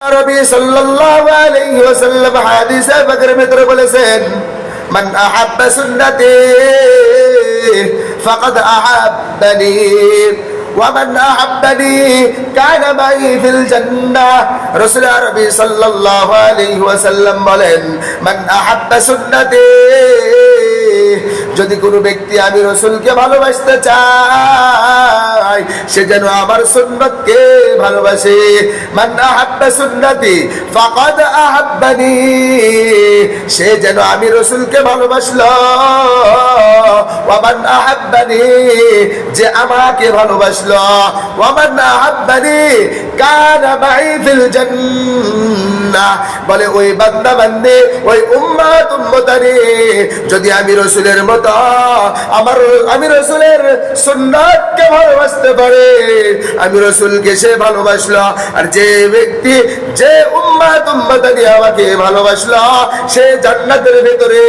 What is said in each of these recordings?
নবী সাল্লাল্লাহু আলাইহি ওয়াসাল্লাম হাদিসে পাকের ভিতরে বলেছেন, মান আহাব্বা সুন্নতি ফাকাদ আহাব্বানি ওয়া মান আহাব্বানি কানা মাই ফিল জান্নাহ। রাসূল আরবি সাল্লাল্লাহু আলাইহি ওয়াসাল্লাম বলেন, মান আহাব্বা সুন্নতি, যদি কোনো ব্যক্তি আমি রাসূলকে ভালোবাসতে চায় সে যেন আমার সুন্নতকে ভালোবাসে। মান আহাব্বা সুন্নতি ফাকাদ আহাব্বানি, সে যেন আমি রাসূলকে ভালোবাসলো। ওয়া মান আহাব্বানি, যে আমাকে ভালোবাসলো। ওয়া মান আহাব্বানি কানা মাই ফিল জান্নাহ, বলে ওই বান্দা বান্দি, ওই উম্মত উম্মতানি যদি আমি রাসূলের মতো আমি রাসূলের সুন্নাতকে ভালোবাসতে পারে, আমি রাসূলকে সে ভালোবাসলো। আর যে ব্যক্তি, যে উম্মত উম্মতানি আমাকে ভালোবাসলো, সে জান্নাতের ভিতরে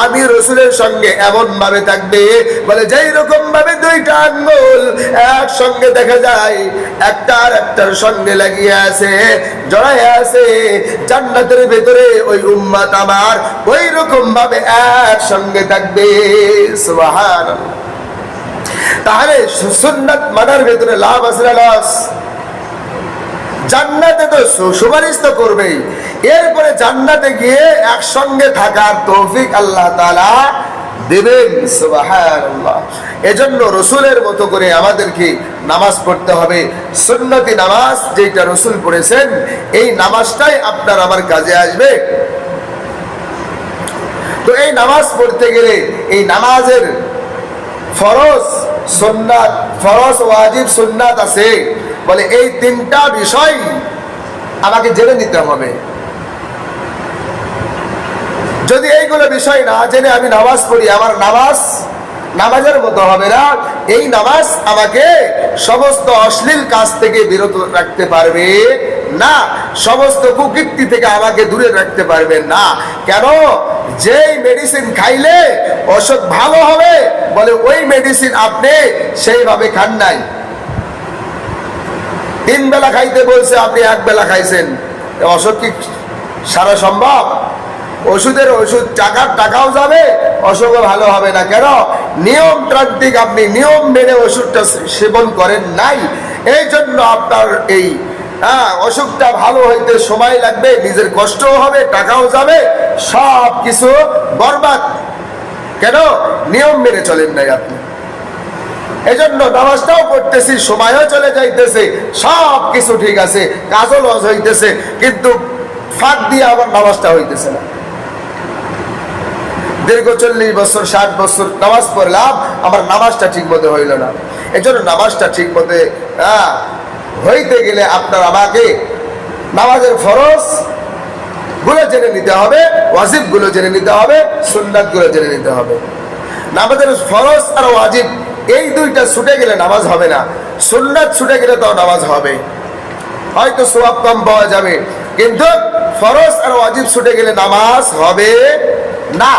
আমি রাসূলের সঙ্গে এমন ভাবে থাকবে, বলে যেই রকম ভাবে দুইটা আঙ্গুল একসঙ্গে দেখা যায়, একটা আর একটার সঙ্গে লাগিয়ে আছে, জড়ায় আছে, জান্নাতের ভিতরে ওই উম্মত আমার ওই রকম ভাবে একসঙ্গে থাকবে। সুবহানাল্লাহ। তাহলে সুন্নাত মানার ভিতরে লাভ আছে না লস? জান্নাতে তো সুপারিশ তো করবেই, এরপরে জান্নাতে গিয়ে একসঙ্গে থাকার তৌফিক আল্লাহ তাআলা দেবেন। সুবহানাল্লাহ। এজন্য রাসূলের মতো করে আমাদেরকে নামাজ পড়তে হবে। সুন্নতি নামাজ যেটা রাসূল পড়েছেন, এই নামাজটাই আপনার আমার কাজে আসবে। তো এই নামাজ পড়তে গেলে এই নামাজের ফরজ সুন্নাত, ফরজ ওয়াজিব সুন্নাত আছে, বলে এই তিনটা বিষয় আমাকে জেনে নিতে হবে। যদি এইগুলো বিষয় না জেনে আমি নামাজ পড়ি, আমার নামাজের মতো হবে না। এই নামাজ আমাকে সমস্ত অশ্লীল কাজ থেকে বিরত রাখতে পারবে না, সমস্ত কুকীর্তি থেকে আমাকে দূরে রাখতে পারবে না। কেন? যেই মেডিসিন খাইলে অসুখ ভালো হবে, বলে ওই মেডিসিন আপনি সেইভাবে খান নাই। 3 বেলা খাইতে বলছে, আপনি 1 বেলা খাইছেন, অসুখ কি সারা সম্ভব? ওষুধের ওষুধ, টাকাও যাবে, অসুখও ভালো হবে না। কেন? নিয়মতান্ত্রিক আপনি নিয়ম মেনে ওষুধটা সেবন করেন নাই। এই জন্য আপনার এই অসুখটা ভালো হইতে সময় লাগবে, নিজের কষ্টও হবে, টাকাও যাবে, সব কিছু বরবাদ। কেন? নিয়ম মেনে চলেন নাই আপনি। এজন্য নামাজটাও পড়তেছি, সময়ও চলে যাইতেছে, সব কিছু ঠিক আছে, কাজও লস হইতেছে, কিন্তু ফাঁক দিয়ে আবার নামাজটা হইতেছে না। দীর্ঘ 40 বছর 60 বছর নামাজ পড়লাম, আমার নামাজটা ঠিক মতো হইল না। এজন্য নামাজটা ঠিক মতো হইতে গেলে আপনার আমাকে নামাজের ফরজ গুলো জেনে নিতে হবে, ওয়াজিব গুলো জেনে নিতে হবে, সুন্নাত গুলো জেনে নিতে হবে। নামাজের ফরজ আর ওয়াজিব এই দুইটা ছুটে গেলে নামাজ হবে না, সুন্নাত ছুটে গেলে তো নামাজ হবে। হয়তো সওয়াব কম পাওয়া যাবে, কিন্তু ফরজ আর ওয়াজিব ছুটে গেলে নামাজ হবে না।